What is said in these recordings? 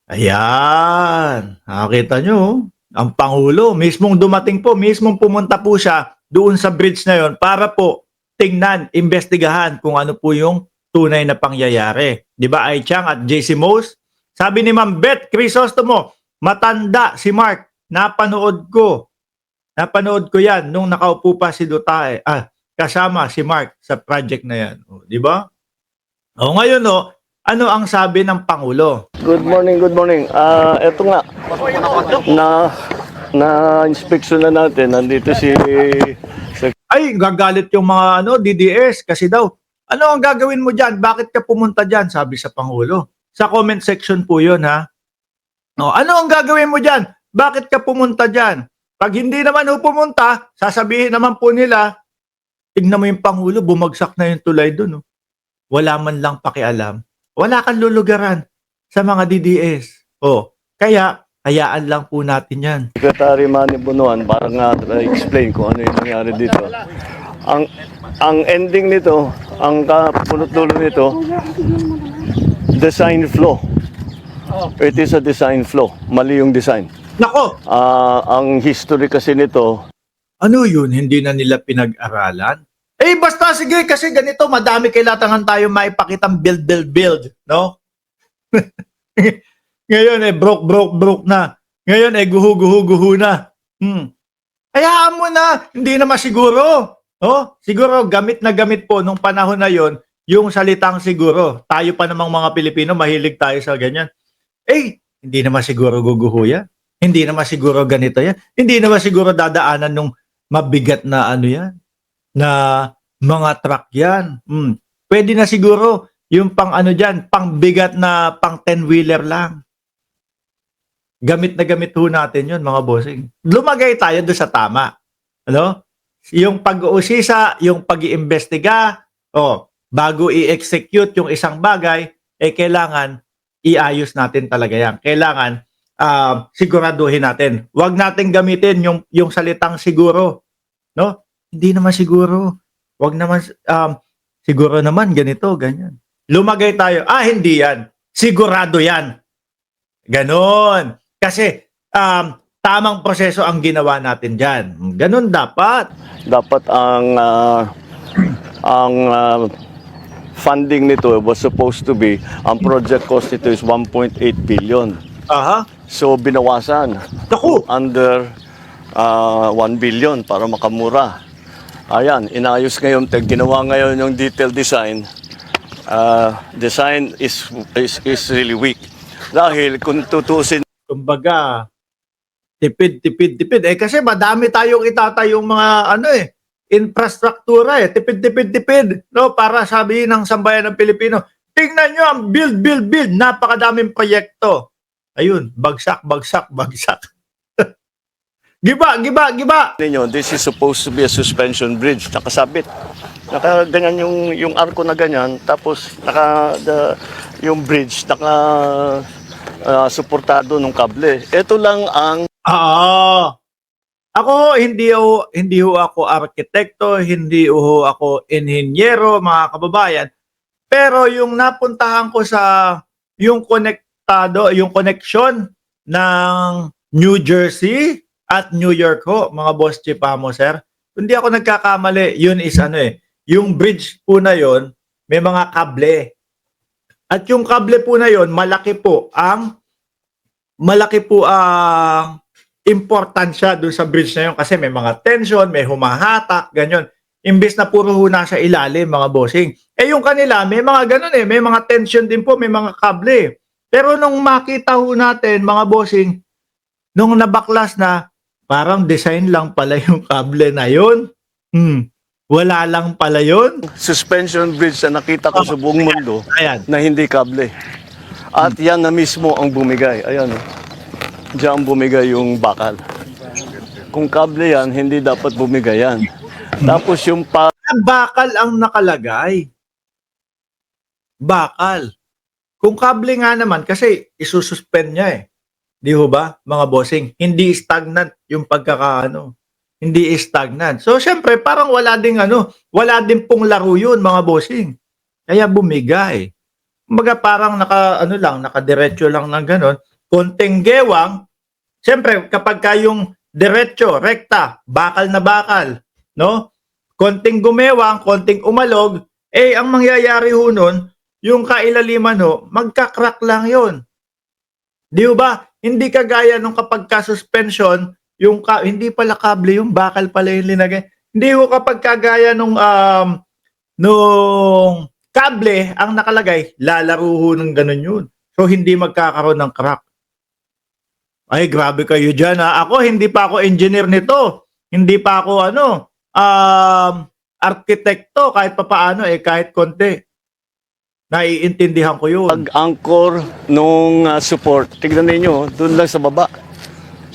Ayan, nakita nyo, ang Pangulo, mismong dumating po, mismong pumunta po siya doon sa bridge na yon para po tingnan, investigahan kung ano po yung tunay na pangyayari. Di ba, Ai Chang at JC Mose? Sabi ni Ma'am Beth Crisostomo, matanda si Mark, napanood ko. Napanood ko yan nung nakaupo pa si Duterte, kasama si Mark sa project na yan. O, di ba? O ngayon, ano ang sabi ng Pangulo? Good morning, good morning. Eto nga, na-inspection na natin. Nandito si Ay, gagalit yung mga DDS kasi daw, ano ang gagawin mo dyan? Bakit ka pumunta dyan? Sabi sa Pangulo. Sa comment section po yun, ha? O, ano ang gagawin mo dyan? Bakit ka pumunta dyan? Pag hindi naman pumunta, sasabihin naman po nila, tignan mo yung Pangulo, bumagsak na yung tulay dun. Wala man lang pakialam. Wala kang lulugaran sa mga DDS. O, kaya, hayaan lang po natin yan. Secretary Manny Bunuan para nga explain kung ano yung nangyari dito. Ang ending nito, ang kapunot-dulo nito, design flaw. It is a design flaw. Mali yung design. Nako! Ang history kasi nito, Ano yun? Hindi na nila pinag-aralan? Basta sige, kasi ganito, madami kailangan tayo maipakitang build, no? Ngayon, broke na. Ngayon, guhu na. Hayaan mo na, hindi naman siguro. No? Siguro, gamit na gamit po nung panahon na yon yung salitang siguro. Tayo pa namang mga Pilipino, mahilig tayo sa ganyan. Hindi naman siguro guguho yan. Hindi naman siguro ganito yan. Hindi naman siguro dadaanan nung mabigat na yan. Na mga truck yan. Pwede na siguro yung pang dyan, pang bigat na pang 10-wheeler lang. Gamit na gamit ho natin yun, mga bossing. Lumagay tayo doon sa tama. Ano? Yung pag-uusisa, yung pag-iimbestiga, bago i-execute yung isang bagay, kailangan iayos natin talaga yan. Kailangan siguraduhin natin. Huwag natin gamitin yung salitang siguro. No? Hindi naman siguro. Huwag naman, siguro naman, ganito, ganyan. Lumagay tayo, hindi yan. Sigurado yan. Ganon. Kasi, tamang proseso ang ginawa natin dyan. Ganon dapat. dapat ang funding nito was supposed to be, ang project cost nito is 1.8 billion. Aha. So binawasan Naku! under 1 billion para makamura. Ayan, inayos ngayon, ginawa ngayon yung detailed design. Design is really weak. Dahil kung tutusin, Kumbaga, tipid. Kasi madami tayong itatayong mga infrastruktura tipid. No? Para sabihin ng sambayan ng Pilipino, tingnan nyo ang build. Napakadaming proyekto. Ayun, bagsak. Giba. ninyo, this is supposed to be a suspension bridge, nakasabit. Ganyan yung arko na ganyan, tapos yung bridge suportado ng kable. Ito lang ang Ako, hindi ho ako arkitekto, hindi ho ako inhinyero, mga kababayan. Pero yung napuntahan ko sa yung connection ng New Jersey at New York ho, mga boss Chipamo, sir. Hindi ako nagkakamali, yun is yung bridge po na yon, may mga kable. At yung kable po na yon, malaki po ang importansya doon sa bridge na yon kasi may mga tension, may humahatak, ganyan. Imbes na puro ho nasa ilalim, mga bossing. Yung kanila, may mga ganun may mga tension din po, may mga kable. Pero nung makita ho natin, mga bossing, nung nabaklas na, parang design lang pala yung kable na yon. Wala lang pala yon. suspension bridge na nakita ko sa buong mundo Ayan. na hindi kable. At yan na mismo ang bumigay. Ayan, diyan bumigay yung bakal. Kung kable yan, hindi dapat bumigay yan. Tapos yung Bakal ang nakalagay. Bakal. Kung kable nga naman, kasi isususpend niya Di ho ba, mga bossing? Hindi stagnant yung Hindi stagnant. So, syempre, parang wala din pong laro yun, mga bossing. Kaya bumigay. Kumbaga parang nakadiretso lang ng ganon. konting gewang, siyempre kapag yung diretso, rekta, bakal na bakal, no? Konting gumewang, konting umalog, ang mangyayari ho nun, yung kailaliman ho, magka-crack lang yon. Di ba? Hindi kagaya nung kapag ka-suspension, hindi pala kable yung bakal pala yung linagay. Hindi ho kapag kagaya nung kable ang nakalagay, lalaro ho ng ganun yun. So hindi magkakaroon ng crack. Ay, grabe kayo dyan ha. Ako, hindi pa ako engineer nito. Hindi pa ako arkitekto kahit papaano kahit konti. Naiintindihan ko yun. Pag-anchor nung support, tignan ninyo, doon lang sa baba.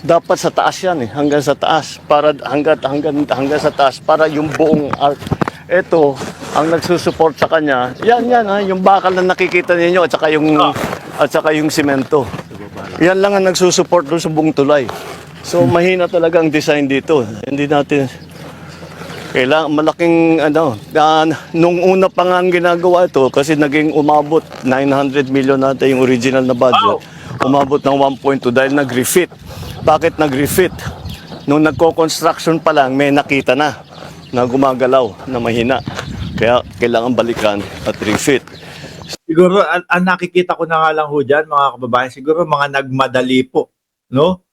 Dapat sa taas yan hanggang sa taas para hanggang sa taas para yung buong arc. Ito ang nagsusupport sa kanya. Yan yung bakal na nakikita ninyo at saka yung semento. Yan lang ang nagsusupport doon sa buong tulay. So mahina talaga ang design dito. Hindi natin kailangan malaking nung una pa nga ang ginagawa ito kasi naging umabot 900 million natin yung original na budget. Umabot ng 1.2 dahil nag-refit. Bakit nag-refit? Nung nagko-construction pa lang may nakita na gumagalaw na mahina. Kaya kailangan balikan at refit. Siguro ang nakikita ko na nga lang ho dyan, mga kababayan, siguro mga nagmadali po, no?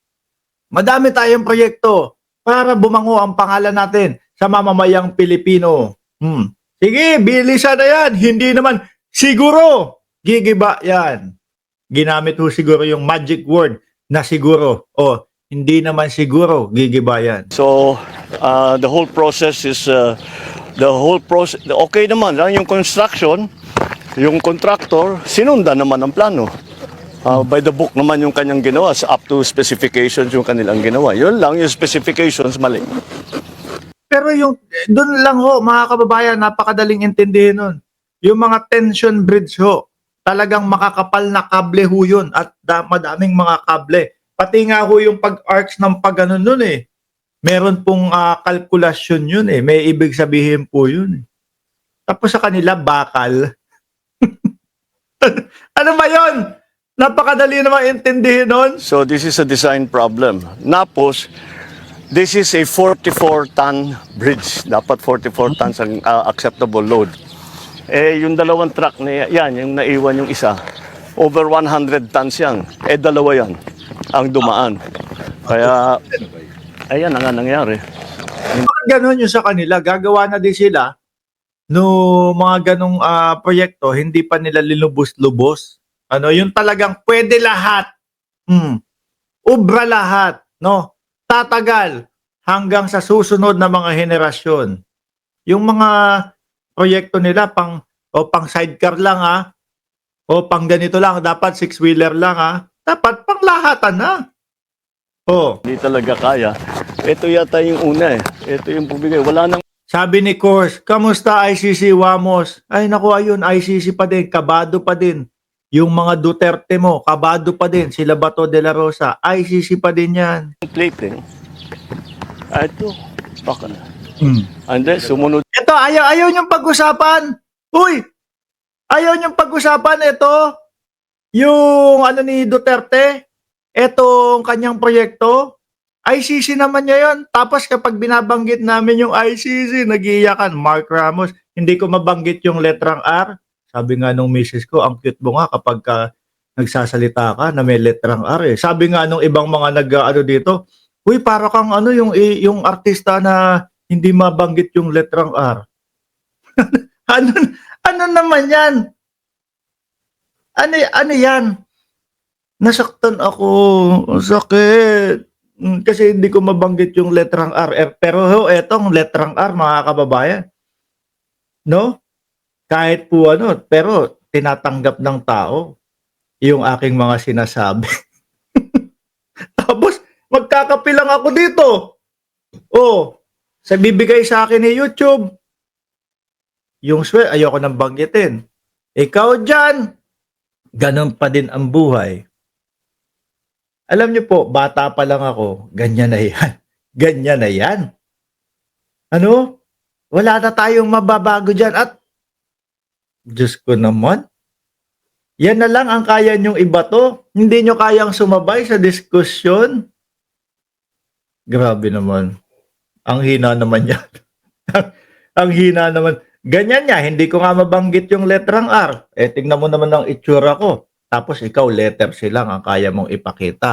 Madami tayong proyekto para bumango ang pangalan natin sa mamamayang Pilipino. Sige, bilisan na yan. Hindi naman, siguro, gigiba yan. Ginamit ho siguro yung magic word na siguro. O, hindi naman siguro, gigiba yan. So, the whole process is, okay naman lang yung construction, yung contractor, sinundan naman ang plano. By the book naman yung kanyang ginawa, up to specifications yung kanilang ginawa. Yun lang, yung specifications, mali. Pero doon lang ho, mga kababayan, napakadaling intindihin nun. Yung mga tension bridge ho, talagang makakapal na kable ho yun at madaming mga kable. Pati nga ho yung pag-arcs ng pag-ano nun meron pong kalkulasyon yun may ibig sabihin po yun. Tapos sa kanila, bakal. Ano ba yun? Napakadali naman intindihin nun. So this is a design problem. Napos, this is a 44-ton bridge. Dapat 44 tons ang acceptable load. Yung dalawang truck na yan, yung naiwan yung isa, over 100 tons yan. Dalawa yan ang dumaan. Kaya, ayan ang nga nangyari. Ganon yung sa kanila, gagawa na din sila no mga ganong proyekto, hindi pa nila linubos-lubos. Yung talagang pwede lahat. Ubra lahat, no? Tatagal hanggang sa susunod na mga henerasyon. Yung mga proyekto nila pang sidecar lang o pang ganito lang, dapat six-wheeler lang dapat pang lahatan na. Hindi talaga kaya. Ito yata yung una Ito yung pagbigay. Wala nang Sabi ni Kors, kamusta ICC Wamos? Ay naku, ayun, ICC pa din, kabado pa din. Yung mga Duterte mo, kabado pa din. Sila Bato de la Rosa, ICC pa din yan. plating. Ito, baka na. And then, sumunod. Ito, ayaw niyong pag-usapan. Uy, ayaw niyong pag-usapan ito. Yung ni Duterte, etong kanyang proyekto, ICC naman niya yun. Tapos kapag binabanggit namin yung ICC, nag-iiyakan. Mark Ramos, hindi ko mabanggit yung letrang R. Sabi nga nung misis ko, ang cute mo nga kapag nagsasalita ka na may letrang R Sabi nga nung ibang mga dito, uy, para kang yung artista na hindi mabanggit yung letrang R. ano naman yan? Ano yan? Nasaktan ako. Sakit. Kasi hindi ko mabanggit yung letrang R. Pero etong letrang R, mga kababayan. No? Kahit po pero tinatanggap ng tao yung aking mga sinasabi. Tapos, magkakapi lang ako dito. Sa bibigay sa akin ni YouTube, yung swear, ayoko nang banggitin. Ikaw dyan, ganun pa din ang buhay. Alam niyo po, bata pa lang ako, ganyan na yan. Ganyan na yan. Wala na tayong mababago dyan. At, Diyos ko naman, Yan na lang ang kaya nyong ibato. Hindi nyo kayang sumabay sa diskusyon. Grabe naman. Ang hina naman yan. Ang hina naman. Ganyan niya, hindi ko nga mabanggit yung letrang R. Eh, tingnan mo naman ang itsura ko. Tapos ikaw, letter C lang ang kaya mong ipakita.